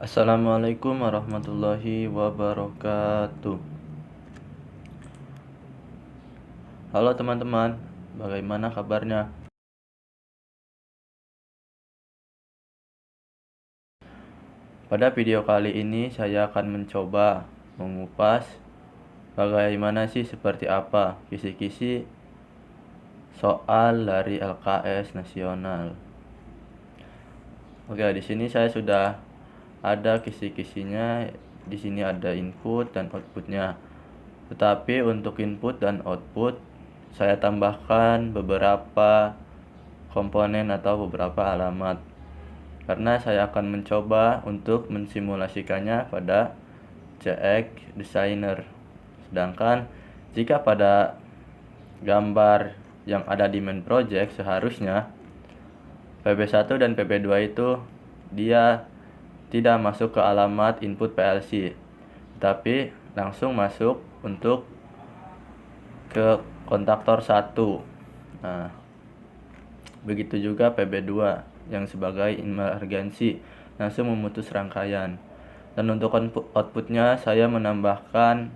Assalamualaikum warahmatullahi wabarakatuh. Halo teman-teman, bagaimana kabarnya? Pada video kali ini saya akan mencoba mengupas bagaimana sih seperti apa kisi-kisi soal dari LKS nasional. Oke, di sini saya sudah ada kisi-kisinya. Di sini ada input dan outputnya. Tetapi untuk input dan output saya tambahkan beberapa komponen atau beberapa alamat karena saya akan mencoba untuk mensimulasikannya pada CX Designer. Sedangkan jika pada gambar yang ada di main project seharusnya PB1 dan PB2 itu dia tidak masuk ke alamat input PLC, tapi langsung masuk untuk ke kontaktor 1. Nah, begitu juga PB2 yang sebagai emergency langsung memutus rangkaian. Dan untuk outputnya saya menambahkan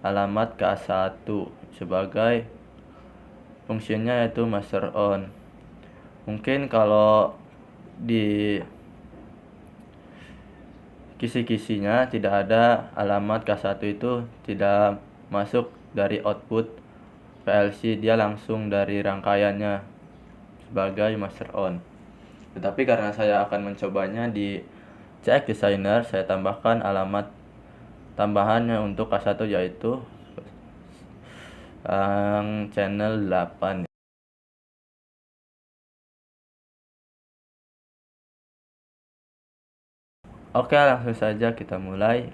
alamat KA1 sebagai fungsinya yaitu master on. Mungkin kalau di kisi-kisinya tidak ada alamat K1 itu tidak masuk dari output PLC, dia langsung dari rangkaiannya sebagai master on. Tetapi karena saya akan mencobanya di CX Designer, saya tambahkan alamat tambahannya untuk K1 yaitu channel 8. Oke, langsung saja kita mulai.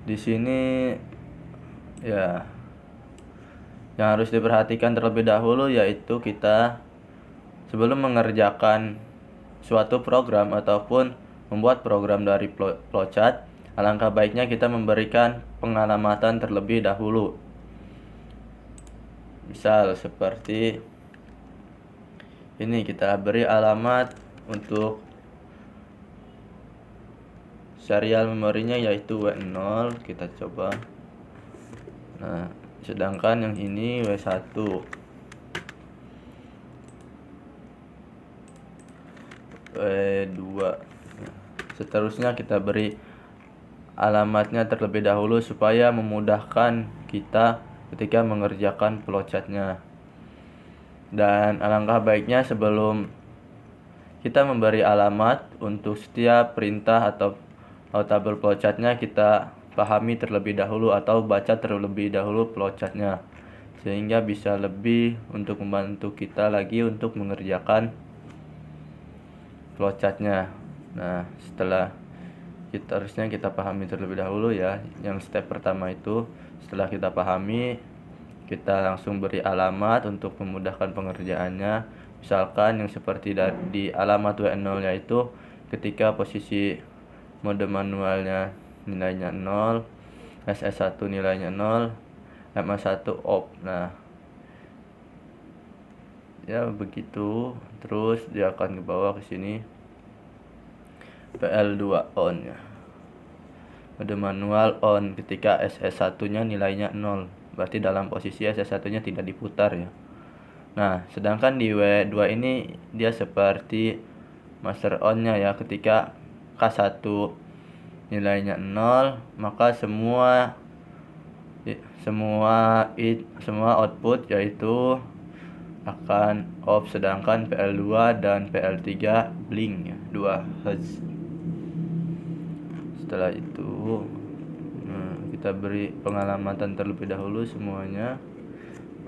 Di sini ya yang harus diperhatikan terlebih dahulu yaitu kita sebelum mengerjakan suatu program ataupun membuat program dari flowchart, alangkah baiknya kita memberikan pengalamatan terlebih dahulu. Misal seperti ini, kita beri alamat untuk serial memorinya yaitu W0, kita coba. Nah, sedangkan yang ini W1. W2. Seterusnya kita beri alamatnya terlebih dahulu supaya memudahkan kita ketika mengerjakan flowchartnya. Dan alangkah baiknya sebelum kita memberi alamat untuk setiap perintah atau tabel flowchartnya, kita pahami terlebih dahulu atau baca terlebih dahulu flowchartnya sehingga bisa lebih untuk membantu kita lagi untuk mengerjakan flowchartnya. Nah, setelah harusnya kita pahami terlebih dahulu ya. Yang step pertama itu setelah kita pahami, kita langsung beri alamat untuk memudahkan pengerjaannya. Misalkan yang seperti di alamat W0 yaitu ketika posisi mode manualnya nilainya 0, SS1 nilainya 0, MA1 off. Nah, ya begitu. Terus dia akan ke bawah ke sini, PL2 on ya. Mode manual on ketika SS1 nya nilainya 0. Berarti dalam posisi SS1 nya tidak diputar ya. Nah, sedangkan di W2 ini dia seperti master on nya ya. Ketika K1 nilainya 0, maka semua output yaitu akan off, sedangkan PL2 dan PL3 blink ya, 2 Hz. Setelah itu kita beri pengalamatan terlebih dahulu semuanya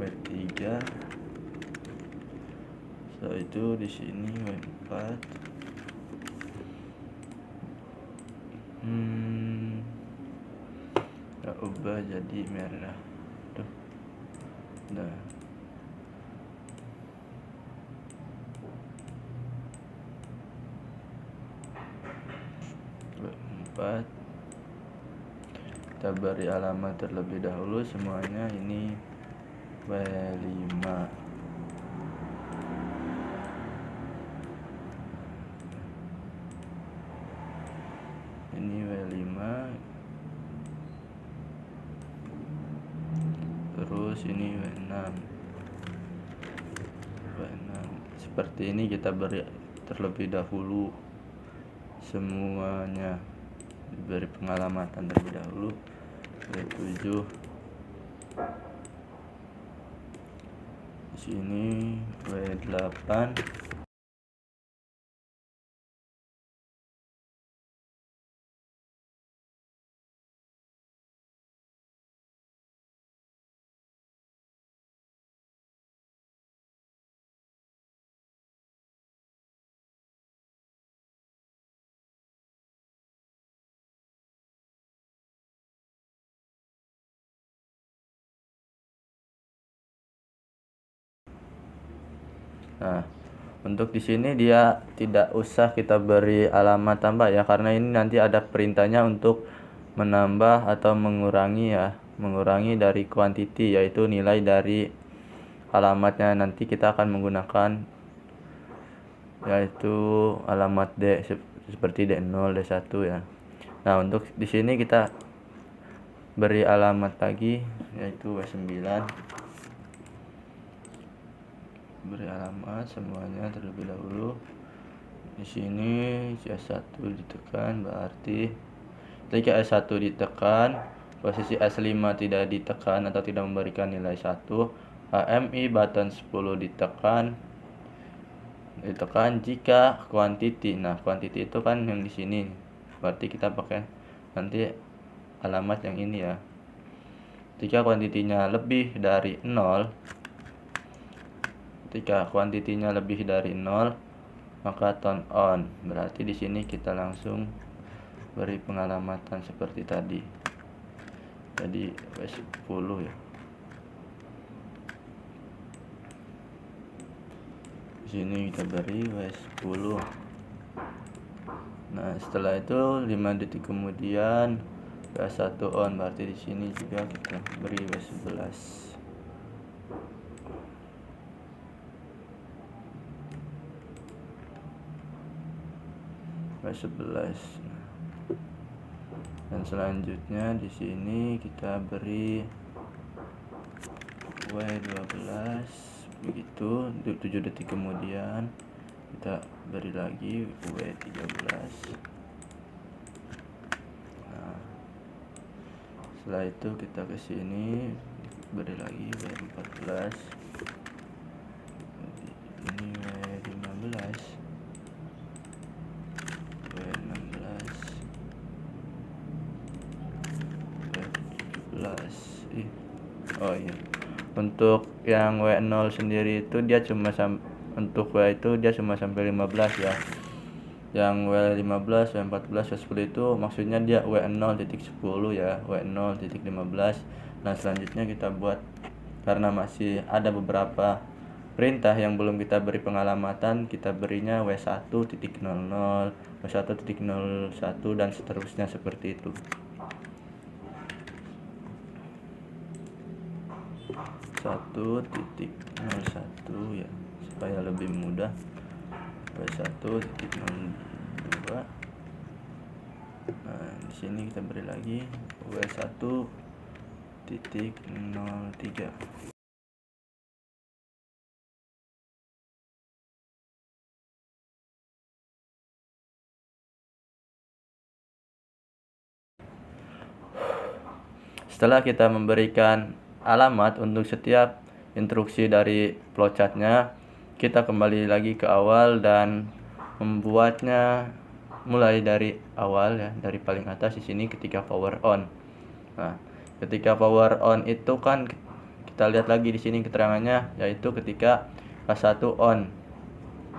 W3. Setelah itu di sini W4. Kita ubah jadi merah. Tuh. Nah. W4. Kita beri alamat terlebih dahulu semuanya. Ini W5. terus ini W6. Seperti ini kita beri terlebih dahulu semuanya, diberi pengalamatan terlebih dahulu. W7 di sini, W8 Nah, untuk di sini dia tidak usah kita beri alamat tambah ya, karena ini nanti ada perintahnya untuk menambah atau mengurangi ya, mengurangi dari quantity, yaitu nilai dari alamatnya. Nanti kita akan menggunakan yaitu alamat D seperti D0, D1 ya. Nah, untuk di sini kita beri alamat lagi yaitu W9. Beri alamat semuanya terlebih dahulu. Di sini S1 ditekan, berarti ketika S1 ditekan, posisi S5 tidak ditekan atau tidak memberikan nilai 1. HMI button 10 ditekan jika quantity. Nah, quantity itu kan yang di sini. Berarti kita pakai nanti alamat yang ini ya. Jika kuantitinya lebih dari 0, ketika kuantitinya lebih dari 0, maka turn on. Berarti di sini kita langsung beri pengalamatan seperti tadi. Jadi W10 ya. Di sini kita beri W10. Nah, setelah itu 5 detik kemudian W1 on. Berarti di sini juga kita beri W11. W11. Dan selanjutnya di sini kita beri W12. Begitu 7 detik kemudian kita beri lagi W13. Nah, setelah itu kita ke sini beri lagi W14. Ini W15, W16, W17. Oh iya, untuk yang W0 sendiri itu dia cuma untuk W itu dia cuma sampai 15 ya. Yang W15, W14, W10 itu maksudnya dia W0.10 ya, W0.15. Nah, selanjutnya kita buat, karena masih ada beberapa perintah yang belum kita beri pengalamatan, kita berinya W1.00, W1.01 dan seterusnya seperti itu. 1.01 ya, supaya lebih mudah. W1.02. Nah, di sini kita beri lagi W1.03. Setelah kita memberikan alamat untuk setiap instruksi dari flowchartnya, kita kembali lagi ke awal dan membuatnya mulai dari awal ya, dari paling atas di sini ketika power on. Nah, ketika power on itu kan kita lihat lagi di sini keterangannya, yaitu ketika K1 on.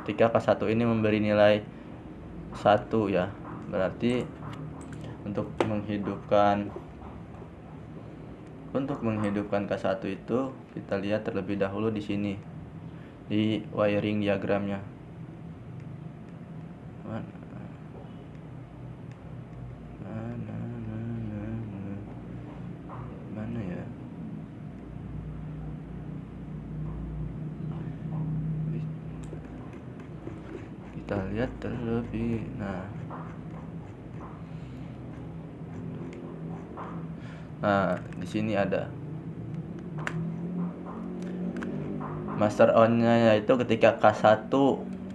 Ketika K1 ini memberi nilai 1 ya, berarti untuk menghidupkan K1 itu kita lihat terlebih dahulu di sini di wiring diagramnya. Mana ya? Kita lihat terlebih. Nah, di sini ada. master on-nya yaitu ketika K1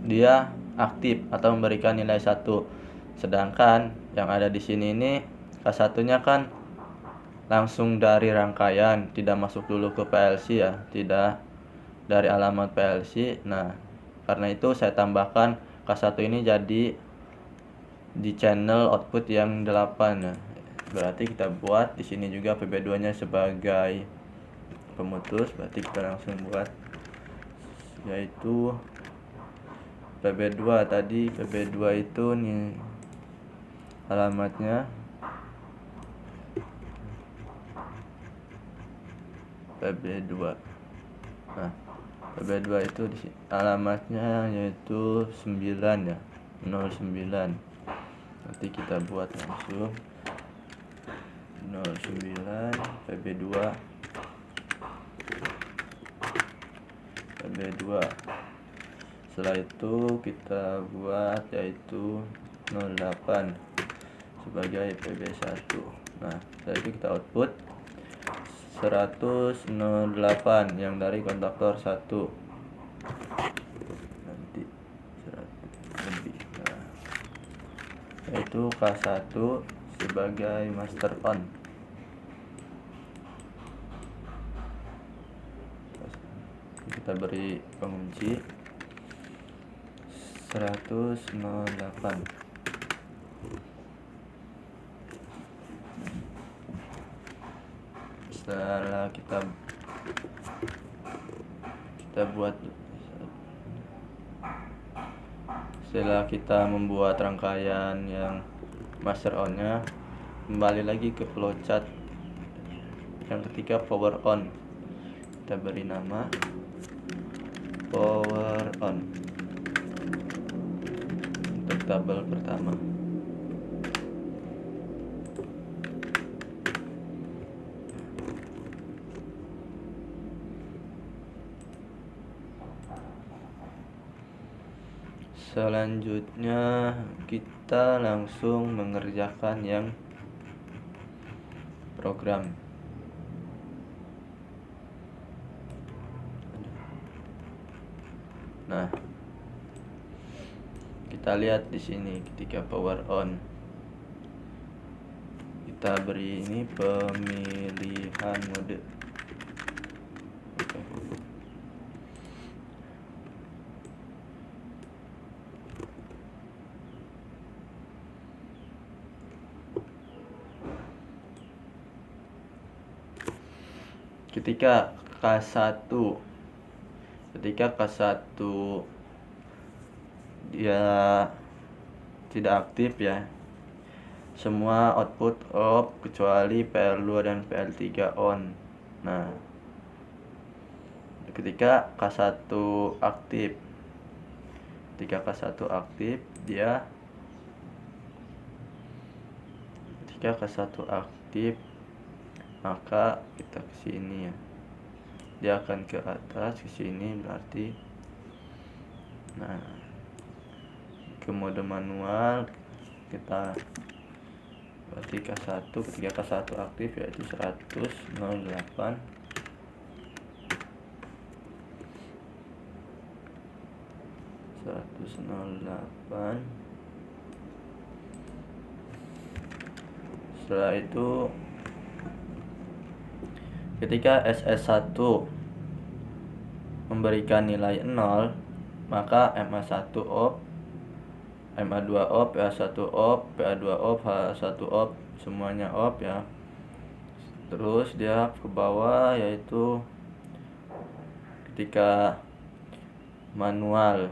dia aktif atau memberikan nilai 1. Sedangkan yang ada di sini ini K1-nya kan langsung dari rangkaian, tidak masuk dulu ke PLC ya, tidak dari alamat PLC. Nah, karena itu saya tambahkan K1 ini jadi di channel output yang 8 ya. Berarti kita buat di sini juga PB2-nya sebagai pemutus, berarti kita langsung buat yaitu PB2 tadi. PB2 itu nih alamatnya PB2. Nah, PB2 itu di alamatnya yaitu 9 ya, 09. Nanti kita buat langsung 09 PB2 PB2. Setelah itu kita buat yaitu 08 sebagai PB1. Nah, setelah itu kita output 108 yang dari kontaktor 1. Nanti 100 lebih. Nah, yaitu K1 sebagai master on. Kita beri pengunci 108. Setelah kita buat, setelah kita membuat rangkaian yang master on-nya, kembali lagi ke flowchart yang ketiga power on. Kita beri nama power on untuk tabel pertama. Selanjutnya kita langsung mengerjakan yang program. Nah, kita lihat di sini ketika power on, kita beri ini pemilihan mode. Oke. Ketika K1 dia tidak aktif ya, semua output off kecuali PL2 dan PL3 on. Nah, ketika K1 aktif, dia ketika K1 aktif, maka kita ke sini ya, dia akan ke atas ke sini berarti. Nah, ke mode manual kita berarti K1 ketika K1 aktif yaitu 108 Setelah itu ketika SS1 memberikan nilai 0, maka MA1 off, MA2 off, PA1 off, PA2 off, H1 off, semuanya off ya. Terus dia ke bawah yaitu ketika manual,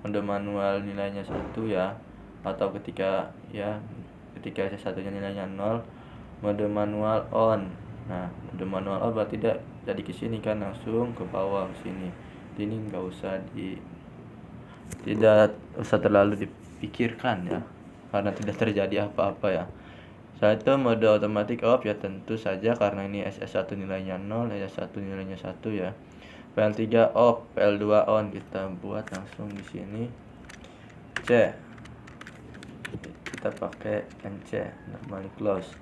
mode manual nilainya 1 ya, atau ketika S1-nya nilainya 0, mode manual on. Nah, mode manual on berarti jadi ke sini kan, langsung ke bawah ke sini. Ini tidak usah terlalu dipikirkan ya, karena tidak terjadi apa-apa ya. Setelah itu mode automatic off ya, tentu saja karena ini SS1 nilainya 0, SS1 nilainya 1 ya. PL3 off, PL2 on, kita buat langsung di sini C. Kita pakai NC, normally close.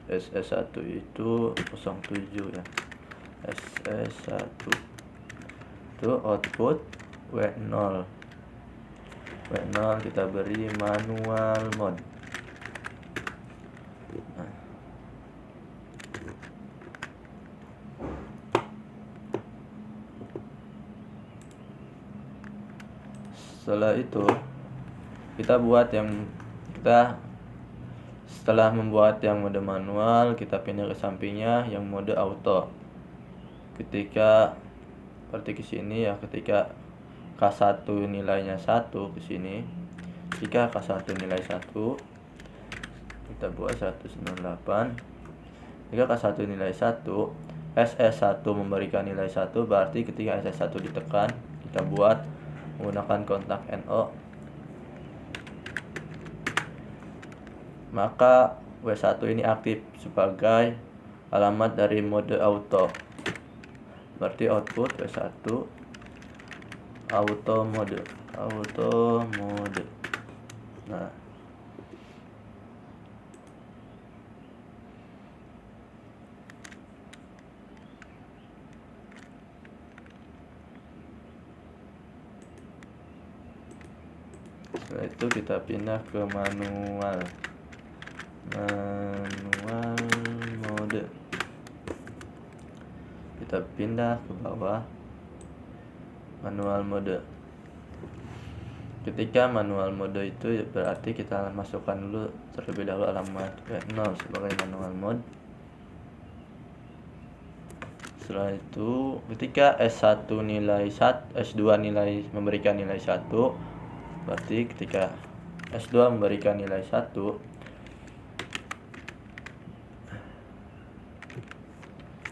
SS1 itu 07 ya, SE1 itu output W0 kita beri manual mode. Nah, setelah itu kita buat yang setelah membuat yang mode manual, kita pindah ke sampingnya yang mode auto. Ketika seperti ke sini ya, ketika K1 nilainya 1 ke sini. Jika K1 nilai 1, kita buat 198. Jika K1 nilai 1, SE1 memberikan nilai 1, berarti ketika SE1 ditekan, kita buat menggunakan kontak NO, maka W1 ini aktif sebagai alamat dari mode auto. Berarti output W1 auto mode. Nah, setelah itu kita pindah ke manual mode. Kita pindah ke bawah manual mode. Ketika manual mode itu berarti kita masukkan dulu terlebih dahulu alamat W0 sebagai manual mode. Setelah itu ketika S1 nilai 1, S2 nilai memberikan nilai 1, berarti ketika S2 memberikan nilai 1,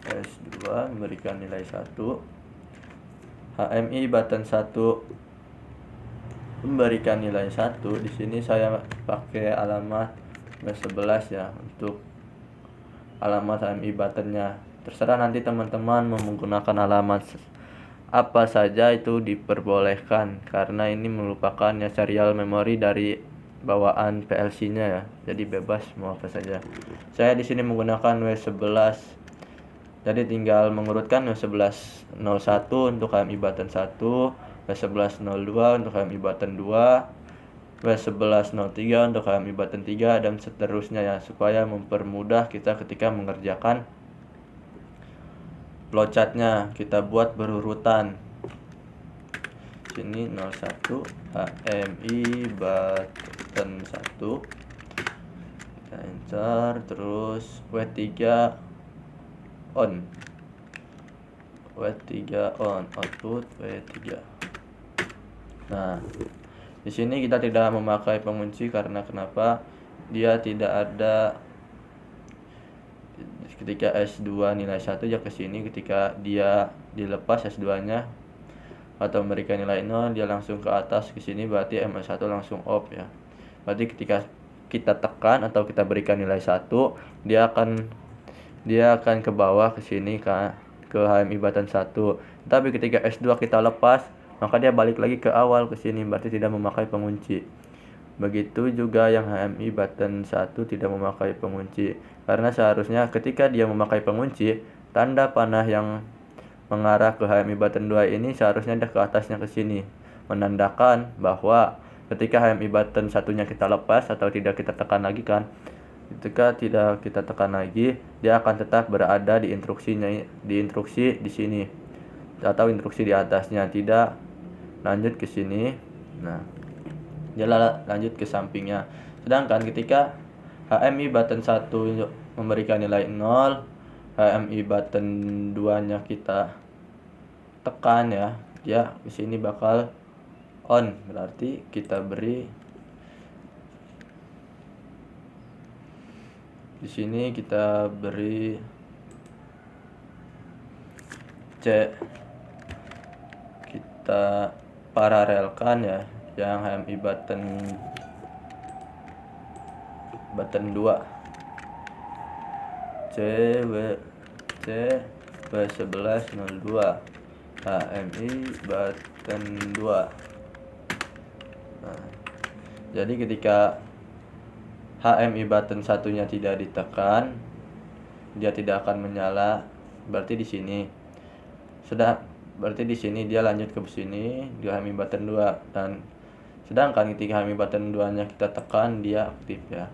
S2 memberikan nilai 1, HMI button 1 memberikan nilai 1. Di sini saya pakai alamat W11 ya untuk alamat HMI buttonnya. Terserah nanti teman-teman mau menggunakan alamat apa saja itu diperbolehkan, karena ini merupakan ya serial memori dari bawaan PLC-nya ya. Jadi bebas mau apa saja. Saya di sini menggunakan W11. Jadi tinggal mengurutkan W1101 untuk HMI button 1, W1102 untuk HMI button 2, W1103 untuk HMI button 3, dan seterusnya ya, supaya mempermudah kita ketika mengerjakan flowchartnya. Kita buat berurutan. Sini 01 HMI button 1. Kita enter, terus W3 on. W3 on, output W3. Nah, di sini kita tidak memakai pengunci karena kenapa? Dia tidak ada ketika S2 nilai 1 ya ke sini, ketika dia dilepas S2-nya atau memberikan nilai 0, dia langsung ke atas ke sini, berarti M1 langsung off ya. Berarti ketika kita tekan atau kita berikan nilai 1, dia akan ke bawah ke sini ke HMI button 1. Tapi ketika S2 kita lepas, maka dia balik lagi ke awal ke sini, berarti tidak memakai pengunci. Begitu juga yang HMI button 1 tidak memakai pengunci, karena seharusnya ketika dia memakai pengunci, tanda panah yang mengarah ke HMI button 2 ini seharusnya dia ke atasnya ke sini, menandakan bahwa ketika HMI button satunya kita lepas atau tidak kita tekan lagi kan, ketika tidak kita tekan lagi, dia akan tetap berada di instruksi di sini atau instruksi di atasnya, tidak lanjut ke sini. Nah, dia lanjut ke sampingnya. Sedangkan ketika HMI button 1 memberikan nilai 0, HMI button 2-nya kita tekan ya, dia di sini bakal on. Berarti kita beri di sini, kita beri C, kita paralelkan ya yang HMI button 2 W1102 HMI button 2. Nah, jadi ketika HMI button satunya tidak ditekan, dia tidak akan menyala. Berarti di sini Berarti di sini dia lanjut ke sini di HMI button 2, dan sedangkan ketika HMI button 2-nya kita tekan dia aktif ya.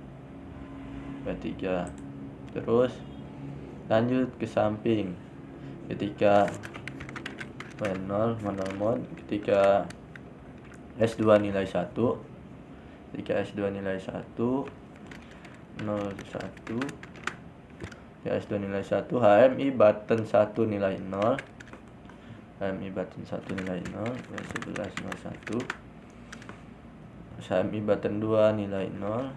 W3. Terus lanjut ke samping. Ketika W0 manual mode, ketika S2 nilai 1, ketika S2 nilai 1 01, ya S2 nilai 1, HMI button 1 nilai 0, HMI button 1 nilai 0, W11 01, HMI button 2 nilai 0,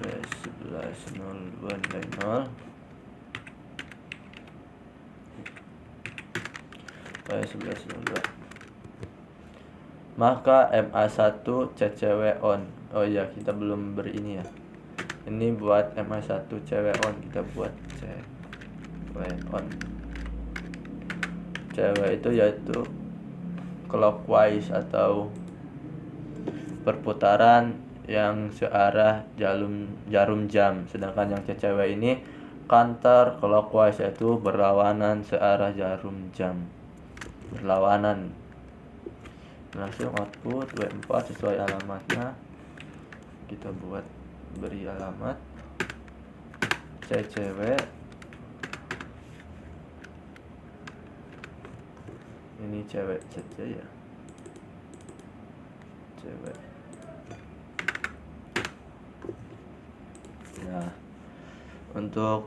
W11 02 nilai 0, W11 02. Maka MA1 CCW on. Oh iya, kita belum beri ini ya. Ini buat MA1 CW on, kita buat CW on. CW itu yaitu clockwise atau perputaran yang searah jarum jam, sedangkan yang CCW ini counter clockwise, yaitu berlawanan searah jarum jam. Berlawanan. Langsung output W4 sesuai alamatnya. Kita beri alamat CCW. Ini cewek saja ya. Cewek. Nah, untuk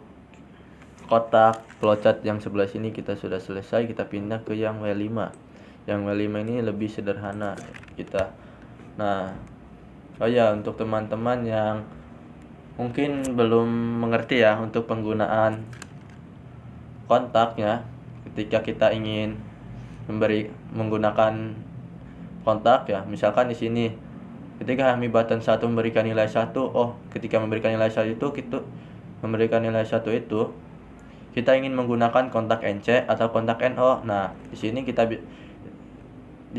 kotak flowchart yang sebelah sini kita sudah selesai. Kita pindah ke yang W5. Yang W5 ini lebih sederhana kita. Nah, oh ya, untuk teman-teman yang mungkin belum mengerti ya untuk penggunaan kontaknya, ketika kita ingin menggunakan kontak ya, misalkan di sini ketika HMI button 1 memberikan nilai 1, ketika memberikan nilai 1 itu kita ingin menggunakan kontak NC atau kontak NO. Nah, di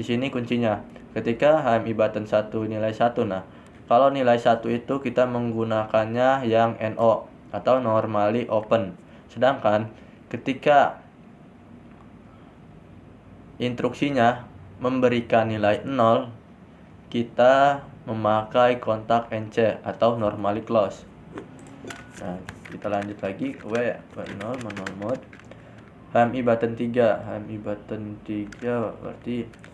sini kuncinya. Ketika HMI button 1 nilai 1, nah, kalau nilai 1 itu kita menggunakannya yang NO atau normally open. Sedangkan ketika instruksinya memberikan nilai 0, kita memakai kontak NC atau normally close. Nah, kita lanjut lagi ke W0 manual mode. HMI button 3. HMI button 3 berarti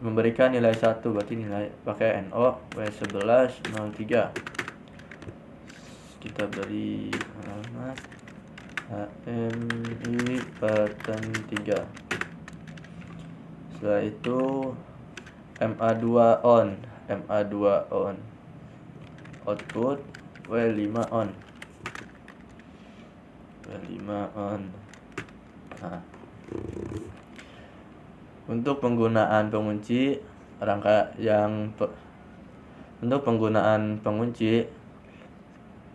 memberikan nilai 1, berarti nilai pakai NO W11 03. Kita beri alamat HMI button 3. Setelah itu MA2 on. MA2 on. Output W5 on. W5 on. Nah, untuk penggunaan pengunci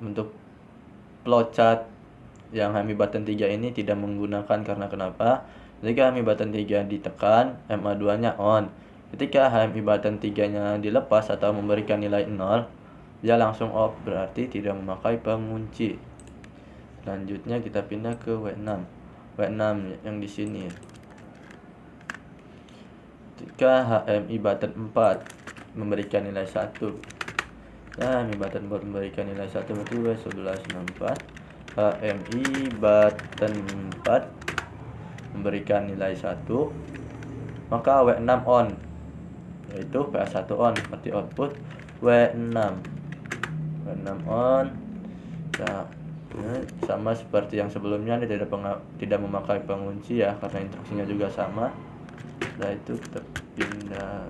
untuk flowchart yang HMI button 3 ini tidak menggunakan, karena kenapa? Ketika HMI button 3 ditekan, MA2-nya on. Ketika HMI button 3-nya dilepas atau memberikan nilai 0, dia langsung off, berarti tidak memakai pengunci. Selanjutnya kita pindah ke W6. W6 yang di sini. Ketika HMI button 4 memberikan nilai 1, nah, HMI button 4 memberikan nilai 1, berarti W1104. HMI button 4 memberikan nilai 1, maka W6 on, yaitu PA1 on, berarti output W6 on. Nah, sama seperti yang sebelumnya, dia tidak memakai pengunci ya, karena instruksinya juga sama. Setelah itu kita pindah.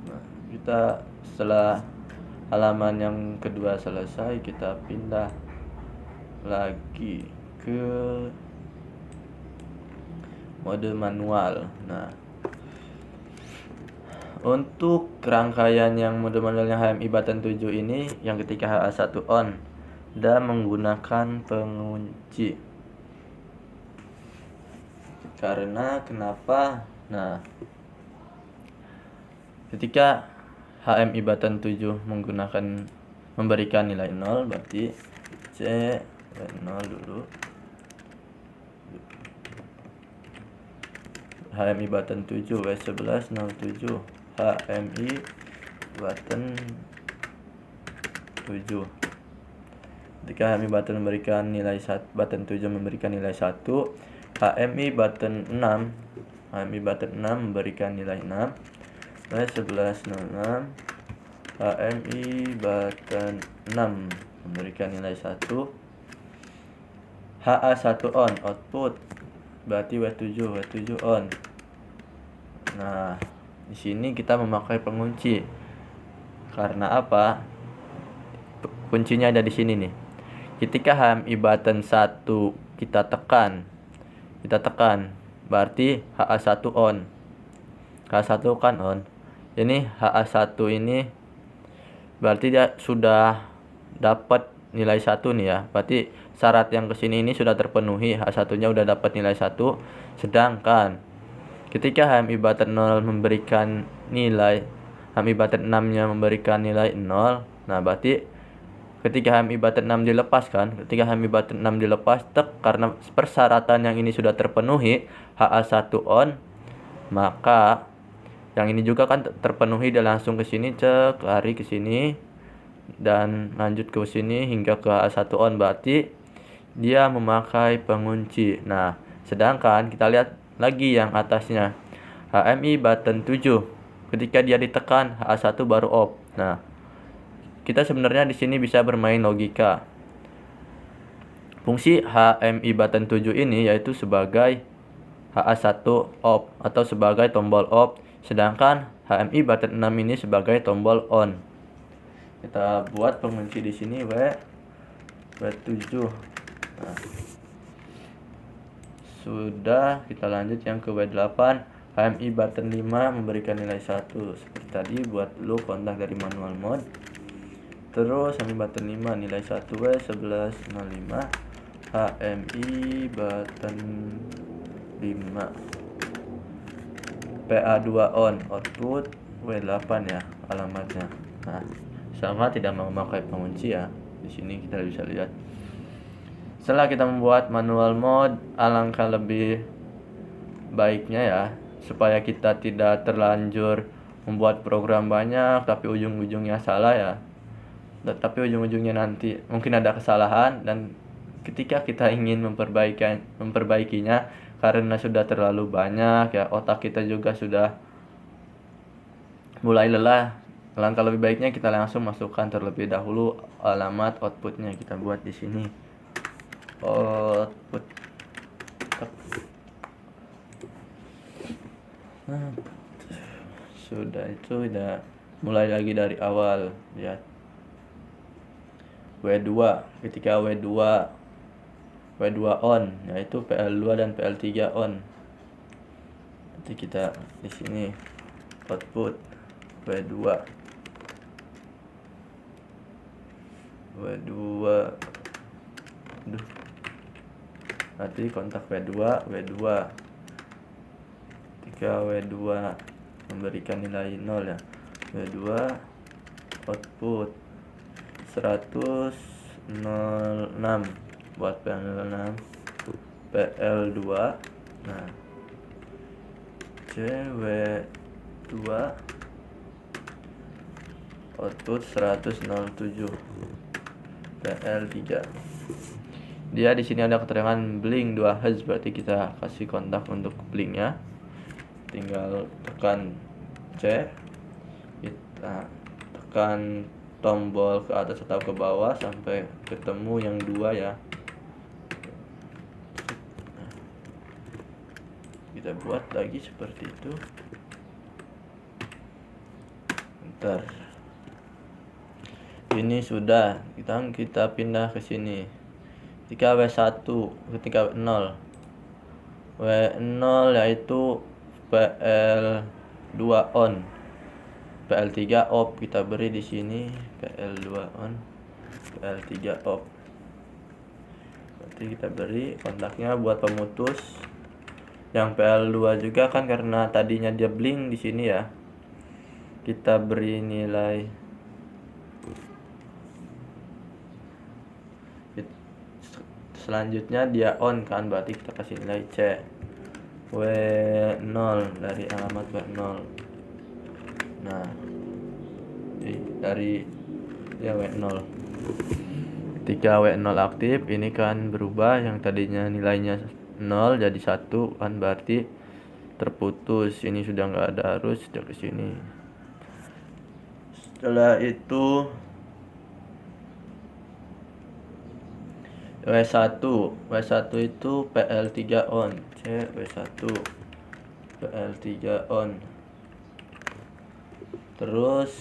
Nah, kita setelah halaman yang kedua selesai, kita pindah lagi ke mode manual. Nah, untuk rangkaian yang mode manualnya HMI button 7 ini, yang ketika HA1 on dan menggunakan pengunci. Karena kenapa? Nah, ketika HMI button 7 memberikan nilai 0, berarti C W0 dulu. HMI button 7 W11 07 HMI button 7. Ketika HMI button memberikan nilai 1, button 7 memberikan nilai 1, HMI button 6 memberikan nilai 6. W11 06 HMI button 6 memberikan nilai 1. HA1 on output, berarti W7 on. Nah, di sini kita memakai pengunci. Karena apa? Kuncinya ada di sini nih. Ketika HMI button 1 kita tekan, berarti HA1 on. HA1 kan on. Ini HA1 ini berarti dia sudah dapat nilai 1 nih ya. Berarti syarat yang kesini ini sudah terpenuhi, H1-nya udah dapat nilai 1. Sedangkan ketika HMI button 0 memberikan nilai, HMI button 6-nya memberikan nilai 0. Nah, berarti ketika HMI button 6 dilepaskan, karena persyaratan yang ini sudah terpenuhi, HA1 on, maka yang ini juga kan terpenuhi, dia langsung ke sini, lari ke sini dan lanjut ke sini hingga ke HA1 on, berarti dia memakai pengunci. Nah, sedangkan kita lihat lagi yang atasnya, HMI button 7 ketika dia ditekan, HA1 baru off. Nah, kita sebenarnya di sini bisa bermain logika. Fungsi HMI button 7 ini yaitu sebagai HA1 off atau sebagai tombol off, sedangkan HMI button 6 ini sebagai tombol on. Kita buat pengunci di sini W7. Nah, sudah, kita lanjut yang ke W8. HMI button 5 memberikan nilai 1 seperti tadi, buat dulu kontak dari manual mode. Terus HMI button 5 nilai 1 W11 05 HMI button 5 PA2 on output W8 ya alamatnya. Nah, sama tidak memakai pengunci ya. Di sini kita bisa lihat. Setelah kita membuat manual mode, alangkah lebih baiknya ya, supaya kita tidak terlanjur membuat program banyak tapi ujung-ujungnya salah ya. Tapi ujung-ujungnya nanti mungkin ada kesalahan, dan ketika kita ingin memperbaikinya karena sudah terlalu banyak ya, otak kita juga sudah mulai lelah. Langkah lebih baiknya kita langsung masukkan terlebih dahulu alamat outputnya. Kita buat di sini output. Nah, sudah, itu udah mulai lagi dari awal ya. W2, ketika W2 on, yaitu PL2 dan PL3 on. Nanti kita di sini output W2. Nanti kontak W2. Ketika W2 memberikan nilai 0 ya, W2 output 106 buat PL6 PL2. Nah, CW2 output 107 PL3. Dia di sini ada keterangan blink 2 Hz, berarti kita kasih kontak untuk blinknya. Tinggal tekan C, kita tekan tombol ke atas atau ke bawah sampai ketemu yang 2 ya. Kita buat lagi seperti itu. Bentar. Ini sudah, kita pindah ke sini. Ketika W1, ketika W0 yaitu PL2 on, PL3 off. Kita beri di sini PL2 on, PL3 off. Berarti kita beri kontaknya buat pemutus. Yang PL2 juga kan karena tadinya dia blink di sini ya. Kita beri nilai selanjutnya dia on kan, berarti kita kasih nilai C. W0 dari alamat W0. Nah, dari ya W0. Ketika W0 aktif, ini kan berubah, yang tadinya nilainya 0 jadi 1 kan, berarti terputus. Ini sudah nggak ada arus, sudah ke sini. Setelah itu W1 itu PL3 on. C W1 PL3 on. Terus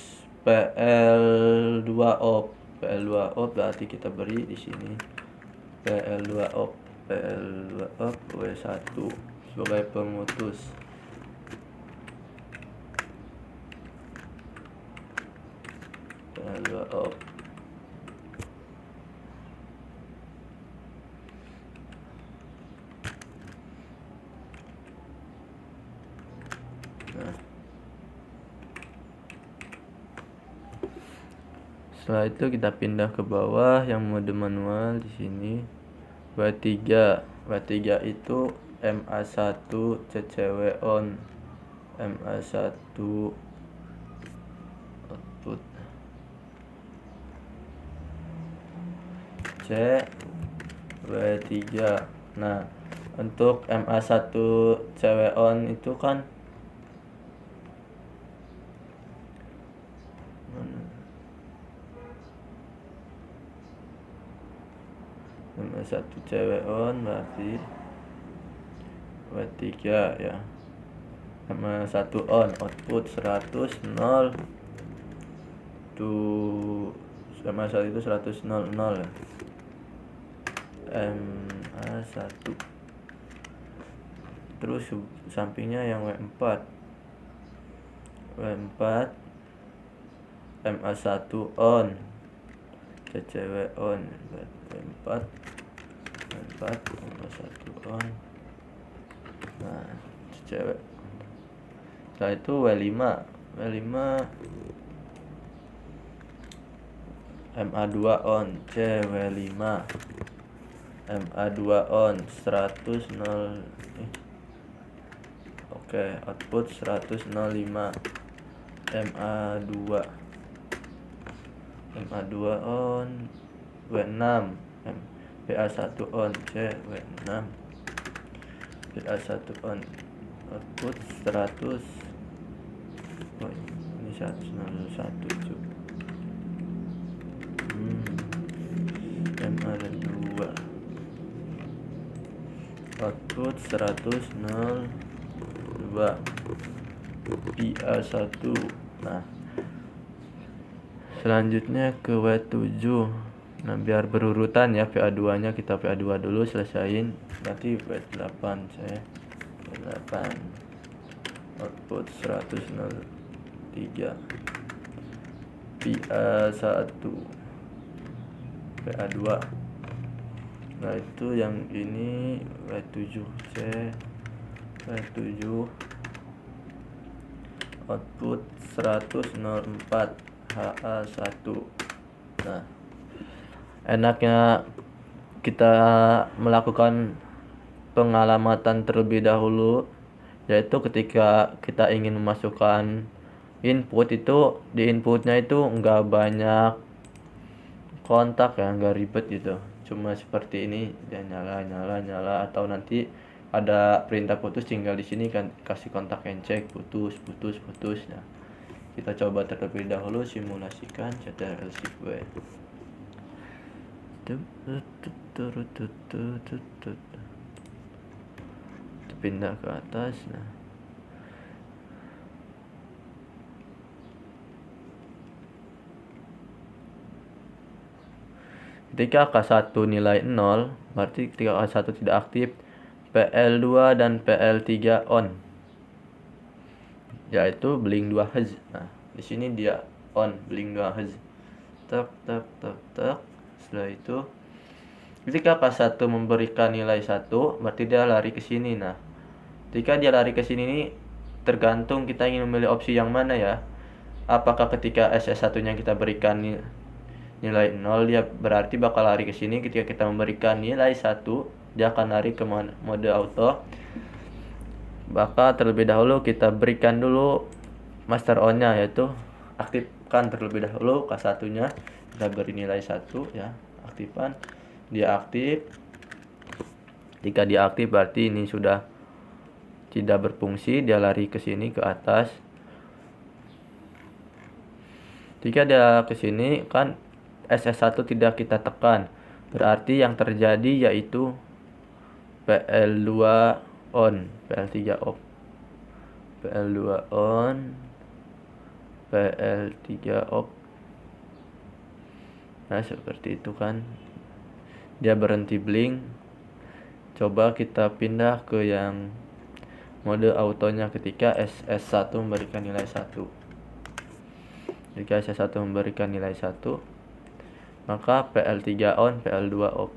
PL2 off. PL2 off berarti kita beri di sini PL2 off. PL2 off W1 sebagai pemutus. PL2 off. Setelah itu kita pindah ke bawah yang mode manual di sini. W3 itu MA1 CCW on. MA1 output C W3. Nah, untuk MA1 CW on itu kan MA1 CW on berarti W3 ya. MA1 on output 100 0 tuh, MA1 itu 100 0 0 ya. MA1 terus sampingnya yang W4 MA1 on CCW on. W4 MA1 on. Nah, CCW. Setelah itu W5 MA2 on CW5. MA2 on 100 0. Oke, output 100 05. MA2 on W6. PA1 on CW6. PA1 on output 100. Oh, ini 101 cuy. MA2 output 100 02. PA1. Nah, selanjutnya ke W7. Nah, biar berurutan ya, PA2 nya kita PA2 dulu selesain, nanti W8 saya W8 output 100 03. PA1 PA2. Nah, itu yang ini W7 C W7 output 100 04 HA1. Nah, enaknya kita melakukan pengalamatan terlebih dahulu, yaitu ketika kita ingin memasukkan input itu, di inputnya itu enggak banyak kontak ya, enggak ribet gitu, cuma seperti ini, dia nyala, atau nanti ada perintah putus, tinggal di sini kan kasih kontak and check putus. Nah, kita coba terlebih dahulu simulasikan CTRL Shift W. Pindah ke atas. Nah, ketika K1 nilai 0, berarti ketika K1 tidak aktif, PL2 dan PL3 on, yaitu bling 2 Hz. Nah, di sini dia on bling 2 Hz. Tak. Setelah itu ketika K1 memberikan nilai 1, berarti dia lari ke sini. Nah, ketika dia lari ke sini ini tergantung kita ingin memilih opsi yang mana ya. Apakah ketika SS1 nya kita berikan nilai 0, dia berarti bakal lari ke sini. Ketika kita memberikan nilai 1, dia akan lari ke mode auto. Maka terlebih dahulu kita berikan dulu master on-nya, yaitu aktifkan terlebih dahulu K1 nya. Kita beri nilai 1 ya, aktifkan, dia aktif. Jika dia aktif berarti ini sudah tidak berfungsi, dia lari ke sini ke atas. Jika dia ke sini kan SS1 tidak kita tekan, berarti yang terjadi yaitu PL2 on, PL3 off, PL2 on, PL3 off. Nah seperti itu kan, dia berhenti blink. Coba kita pindah ke yang mode autonya ketika SS1 memberikan nilai 1. Jika SS1 memberikan nilai 1, maka PL3 on, PL2 off.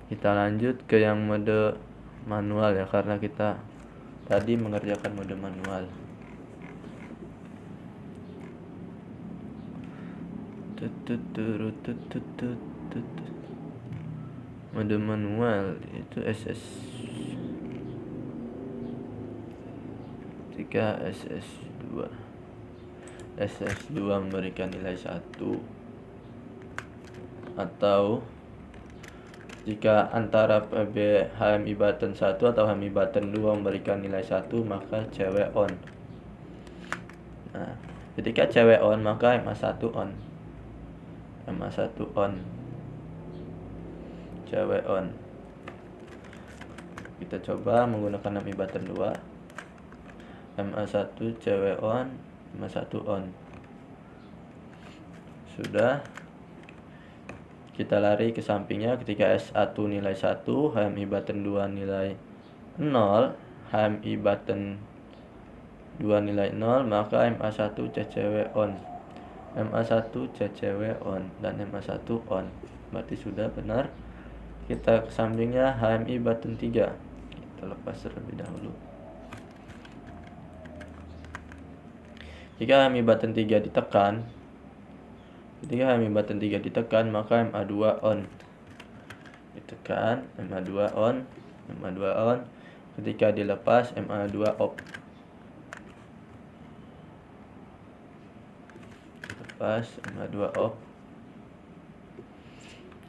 Kita lanjut ke yang mode manual ya, karena kita tadi mengerjakan mode manual. Mode manual itu SS. Jika SS2 memberikan nilai 1, atau jika antara PB HMI button 1 atau HMI button 2 memberikan nilai 1, maka cewek on. Nah, ketika cewek on maka MA1 on. MA1 on. Cewek on. Kita coba menggunakan HMI button 2. MA1 cewek on, MA1 on. Sudah. Kita lari ke sampingnya ketika S1 nilai 1, HMI button 2 nilai 0, HMI button 2 nilai 0, maka MA1 CCW on. MA1 CCW on dan MA1 on. Berarti sudah benar. Kita ke sampingnya HMI button 3. Kita lepas terlebih dahulu. Jika HMI button 3 ditekan, ketika HMI button 3 ditekan, maka MA2 on. Ditekan, MA2 on, MA2 on. Ketika dilepas, MA2 off. Lepas, MA2 off.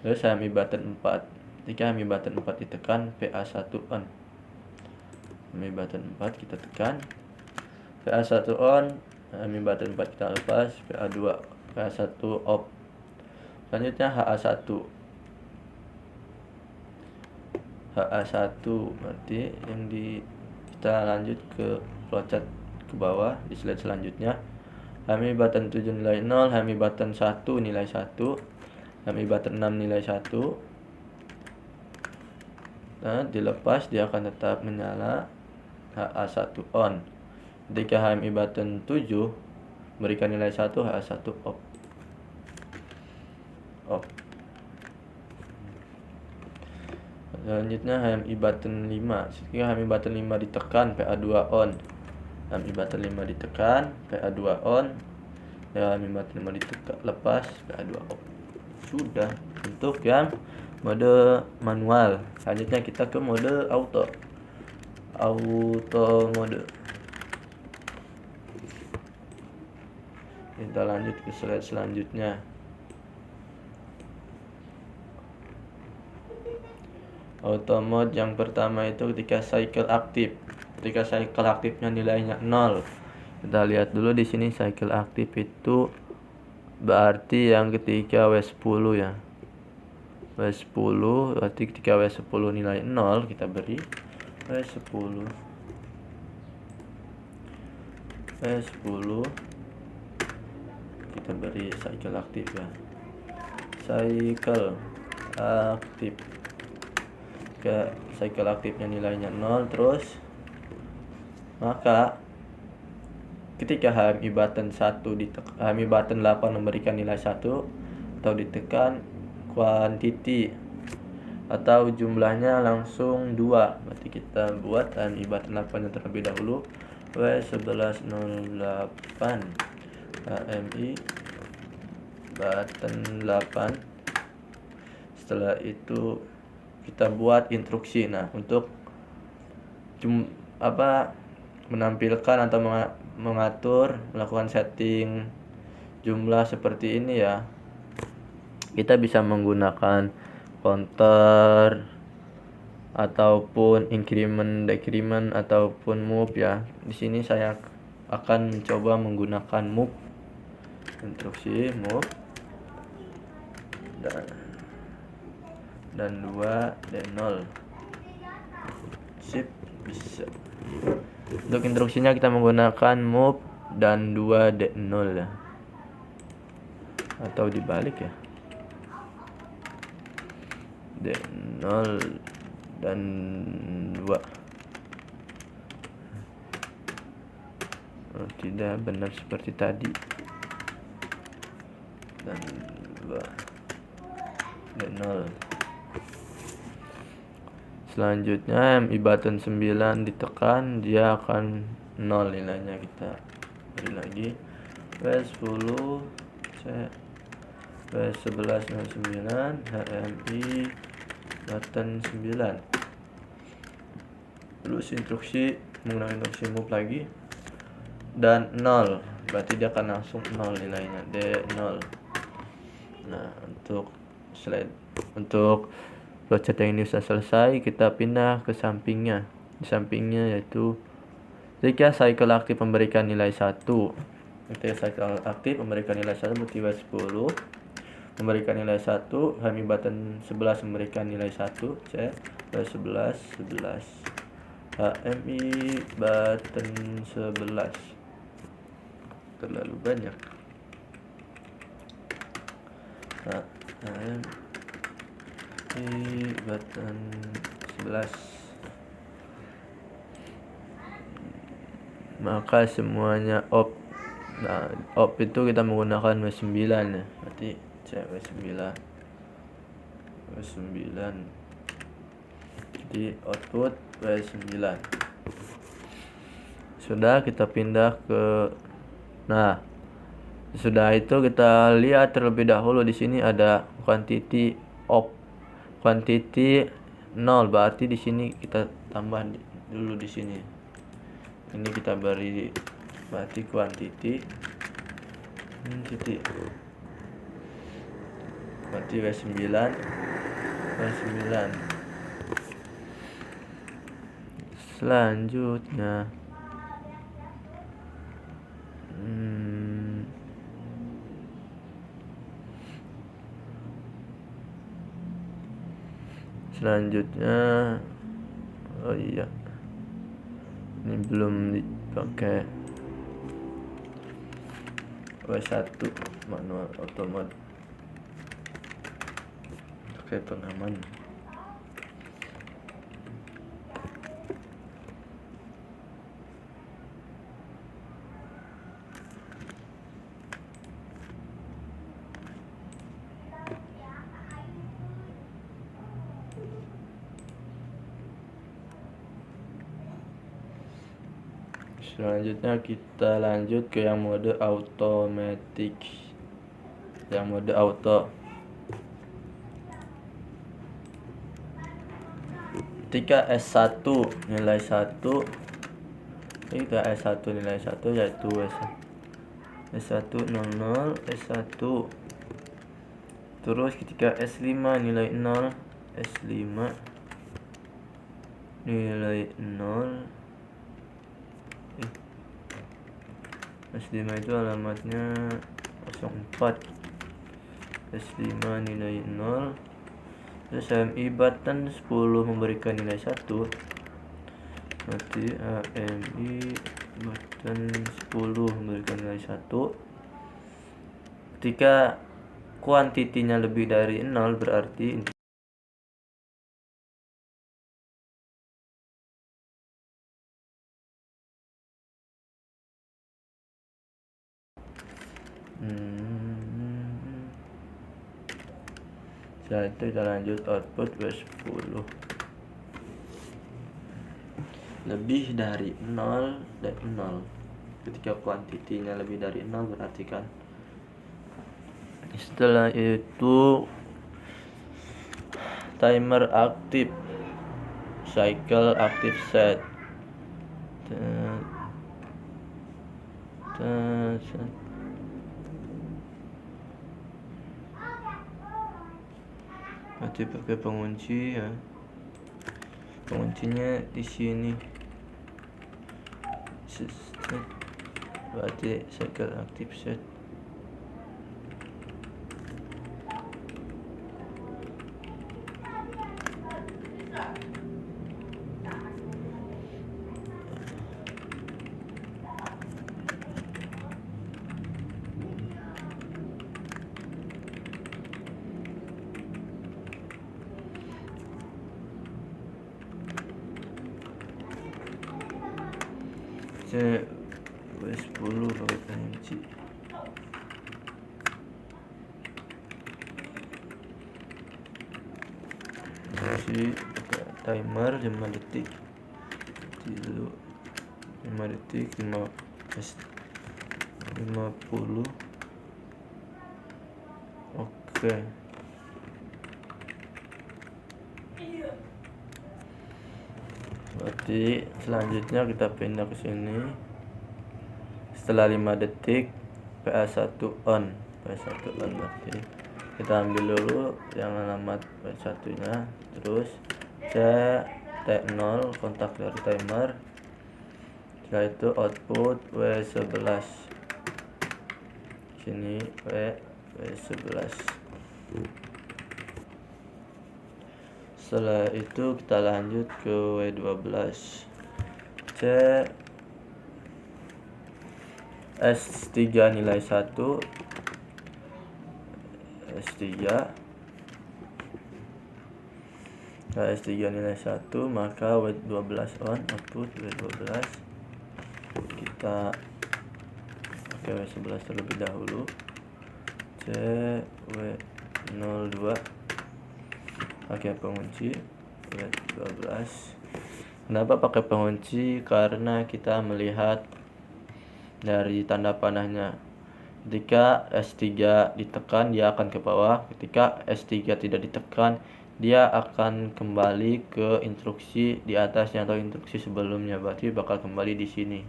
Terus HMI button 4. Ketika HMI button 4 ditekan, PA1 on. HMI button 4 kita tekan, PA1 on. HMI button 4 kita lepas, PA2, PA1 off. Selanjutnya HA1. HA1 berarti yang kita lanjut ke flowchart ke bawah di slide selanjutnya. HMI button 7 nilai 0, HMI button 1 nilai 1, HMI button 6 nilai 1. Nah, dilepas dia akan tetap menyala, HA1 on. Ketika HMI button 7 berikan nilai 1, HA1 off. Off. Selanjutnya HMI button 5. Ketika HMI button 5 ditekan, PA2 on. HMI button 5 ditekan, PA2 on. Ya, HMI button 5 ditekan, lepas, PA2 off. Sudah untuk yang mode manual. Selanjutnya kita ke mode auto. Auto mode. Kita lanjut ke slide selanjutnya. Auto mode yang pertama itu ketika cycle aktif. Ketika cycle aktifnya nilainya 0. Kita lihat dulu di sini cycle aktif itu berarti yang ketika W10 ya. W10 berarti ketika W10 nilai 0 kita beri W10. W10 kita beri cycle aktif ya, cycle aktif. Ke cycle aktifnya nilainya 0 terus, maka ketika HMI button 1 ditekan, HMI button 8 memberikan nilai 1 atau ditekan, quantity atau jumlahnya langsung 2. Berarti kita buat HMI button 8 yang terlebih dahulu, W1108 HMI button 8. Setelah itu kita buat instruksi. Nah, untuk menampilkan atau mengatur, melakukan setting jumlah seperti ini ya, kita bisa menggunakan counter ataupun increment, decrement ataupun move ya. Di sini saya akan mencoba menggunakan move, instruksi move dan 2 dan 0. Sip, bisa. Untuk instruksinya kita menggunakan move dan 2 dan 0 ya, atau dibalik ya, D0 dan 2. Tidak benar seperti tadi, dan 2 dan 0. Selanjutnya MI button 9 ditekan, dia akan 0 nilainya. Kita beri lagi W10 W11 09 HMI button 9. Terus instruksi menggunakan instruksi move lagi dan 0, berarti dia akan langsung 0 nilainya, D0. Nah, untuk flowchart yang ini sudah selesai, kita pindah ke sampingnya. Di sampingnya yaitu ketika cycle aktif memberikan nilai 1. Ketika cycle aktif memberikan nilai 1 berarti W10 memberikan nilai 1, HMI button 11 memberikan nilai 1, C W11 11. HMI button 11 terlalu banyak. Nah, HMI button 11, maka semuanya off. Nah, off itu kita menggunakan W9 ya, berarti W9 jadi output W9. Sudah, kita pindah ke, nah sudah itu kita lihat terlebih dahulu di sini ada quantity off, quantity 0, berarti di sini kita tambah dulu di sini. Ini kita beri berarti quantity berarti W9 selanjutnya oh iya, ini belum dipakai W1 manual auto mode, pakai pengaman. Selanjutnya kita lanjut ke yang mode automatic, yang mode auto. Ketika S1 nilai 1, ketika S1 nilai 1 yaitu S1 00 S1. Terus ketika S5 nilai 0, S5 nilai 0. S5 itu alamatnya 04. S5 nilai 0. Terus HMI button 10 memberikan nilai 1, berarti HMI button 10 memberikan nilai 1. Ketika kuantitinya lebih dari 0 berarti setelah itu kita lanjut output W10 lebih dari 0 dan 0. Ketika kuantitinya lebih dari 0 berarti kan Setelah itu timer aktif, cycle active set. Nanti pakai pengunci ya. Penguncinya di sini. Berarti cycle active set. W10 pakai kunci. Timer 5 detik dulu, 5 detik 50. Oke. Berarti selanjutnya kita pindah ke sini. Setelah 5 detik PA1 on. Berarti kita ambil dulu yang alamat PA1 nya, terus T0 kontak dari timer. Setelah itu output W11 sini, W11. Setelah itu kita lanjut ke W12. S3 nilai 1, S3. Nah, S3 nilai 1, maka W12 on, output W12. Kita pakai W11 terlebih dahulu. W02 pakai pengunci W12. Kenapa pakai pengunci? Karena kita melihat dari tanda panahnya. Ketika S3 ditekan, dia akan ke bawah. Ketika S3 tidak ditekan, dia akan kembali ke instruksi di atasnya atau instruksi sebelumnya. Berarti bakal kembali di sini.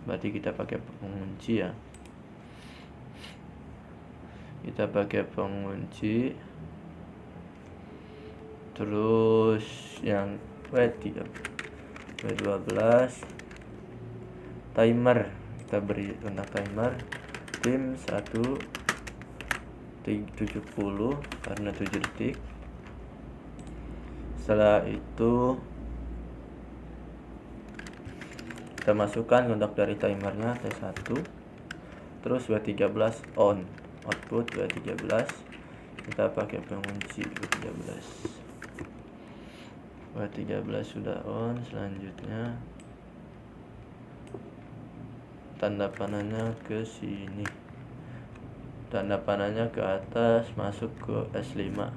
Berarti kita pakai pengunci ya. Kita pakai pengunci. Terus yang W3, W12 timer, kita beri kontak timer tim 170 karena 7 detik. Setelah itu kita masukkan kontak dari timernya T1, terus W13 on, output W13. Kita pakai pengunci W13 sudah on. Selanjutnya tanda panahnya ke sini, tanda panahnya ke atas, masuk ke S5.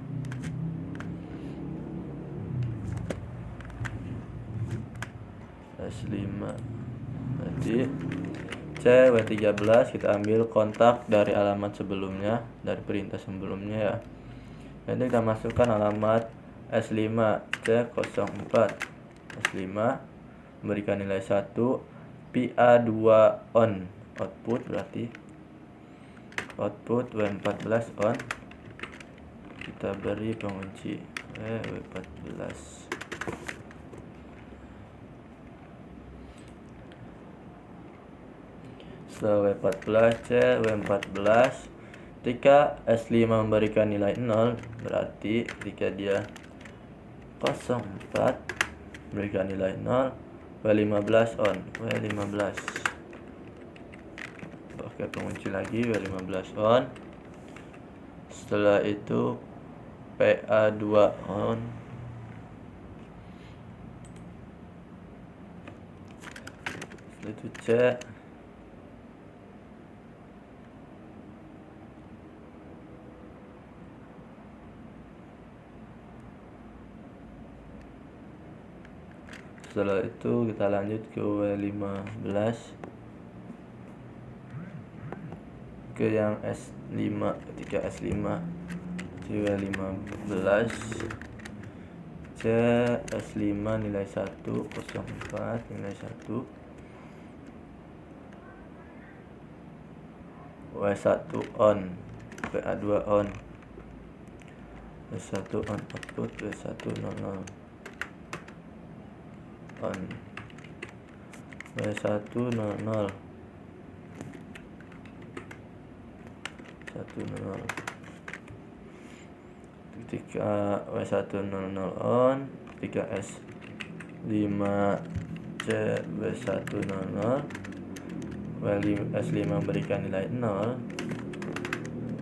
Berarti W13 kita ambil kontak dari alamat sebelumnya, dari perintah sebelumnya ya. Nanti kita masukkan alamat S5, C04 S5, memberikan nilai 1, PA2 on, output berarti output W14 on. Kita beri pengunci W14. Setelah W14, ketika S5 memberikan nilai 0, berarti ketika dia 04 memberikan nilai 0, W15 on, W15 pakai pengunci lagi, W15 on. Setelah itu PA2 on. Setelah itu cek. Setelah itu kita lanjut ke W15, ke yang S5. Ketika S5 juga 15 C S5 nilai 1 04 nilai 1 W1 on PA2 on W1 on output W1 00 on W1 00 100. Ketika W100 on, ketika S5 C W100 S5 memberikan nilai 0,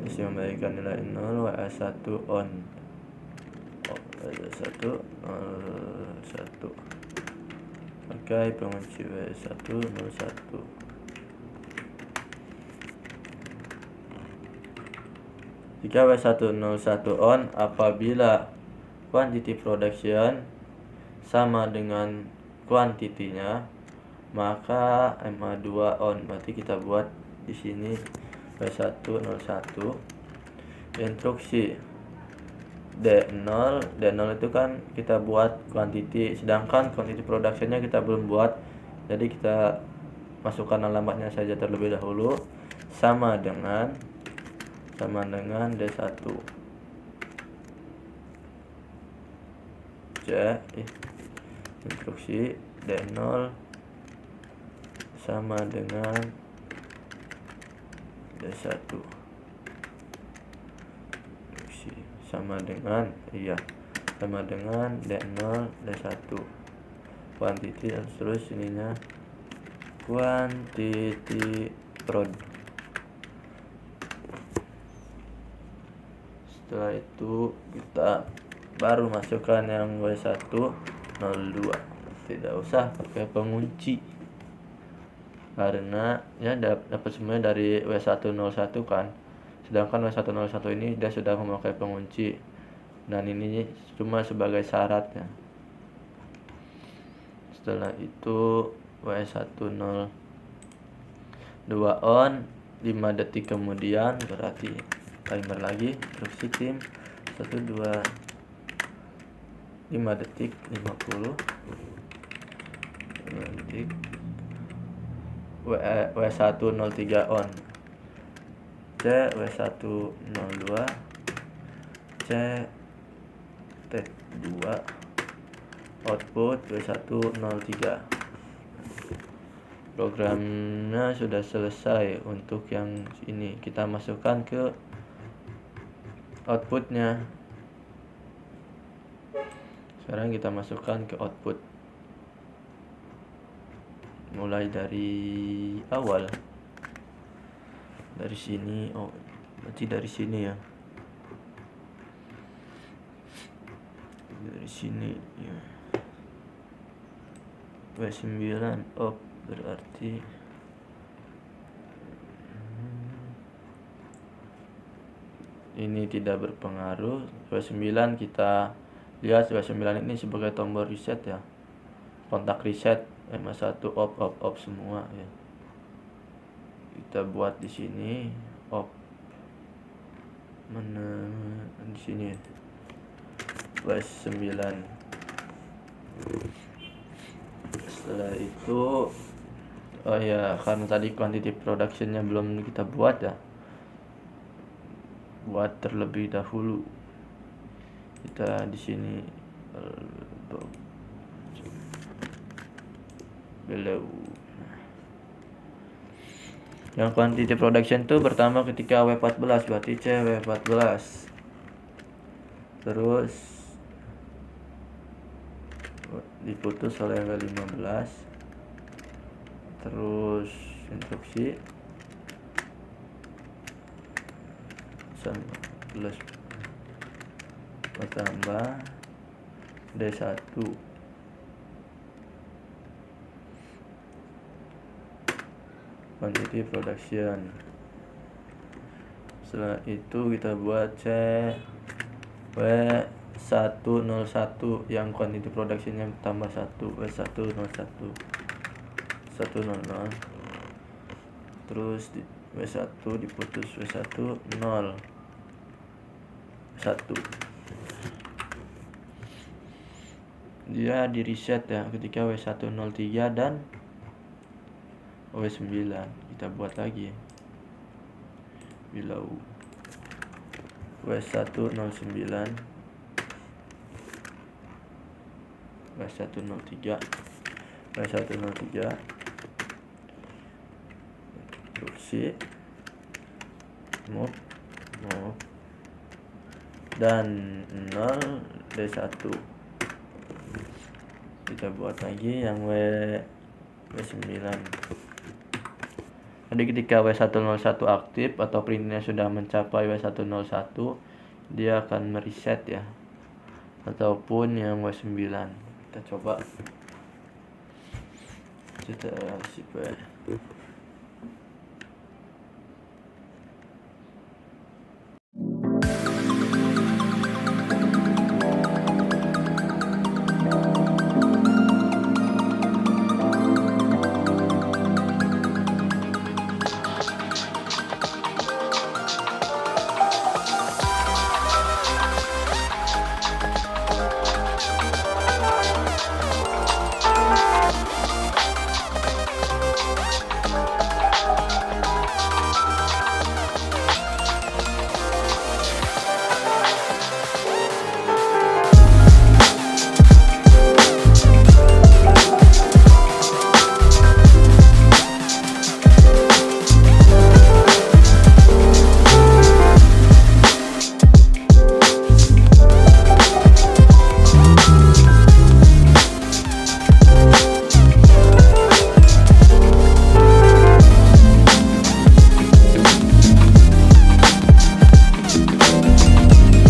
S5 memberikan nilai 0, WS1 on, WS1 01 pakai pengunci W101. Jika W101 on, apabila quantity production sama dengan kuantitinya, maka MA2 on. Berarti kita buat di sini W101 instruksi D0 itu kan kita buat quantity, sedangkan quantity productionnya kita belum buat, jadi kita masukkan alamatnya saja terlebih dahulu, sama dengan D1 C instruksi D0 sama dengan D1 sama dengan D0 D1 quantity, terus ininya quantity prod. Setelah itu kita baru masukkan yang W102. Tidak usah pakai pengunci karena ya dapat semuanya dari W101 kan, sedangkan W101 ini dia sudah memakai pengunci dan ini cuma sebagai syaratnya. Setelah itu W102 on, 5 detik kemudian berarti timer lagi, instruksi tim 12 5 detik 50 5 detik W103 on C W102 C T2 output W103. Programnya sudah selesai. Untuk yang ini kita masukkan ke outputnya. Sekarang kita masukkan ke output mulai dari awal, dari sini. Oh, berarti dari sini ya, dari sini ya. W9 off berarti ini tidak berpengaruh. W9 kita lihat, W9 ini sebagai tombol reset ya, kontak reset. MA1 off semua ya. Kita buat di sini off, mana di sini W9. Setelah itu oh ya, karena tadi quantity productionnya belum kita buat ya, buat terlebih dahulu. Kita di sini below. Yang quantity production itu pertama ketika W14, berarti C W14. Terus diputus oleh W15. Terus instruksi plus tambah D1 quantity production. Setelah itu kita buat C W101 yang quantity productionnya tambah 1, W101 100. Terus W1 diputus W1 0 1. Dia di reset ya ketika W1 03 dan W9. Kita buat lagi below W1 09 W1 03 W1 03 kursi move dan 0 D1. Kita buat lagi yang W9. Jadi ketika W101 aktif atau printnya sudah mencapai W101, dia akan mereset ya, ataupun yang W9. Kita coba kita sip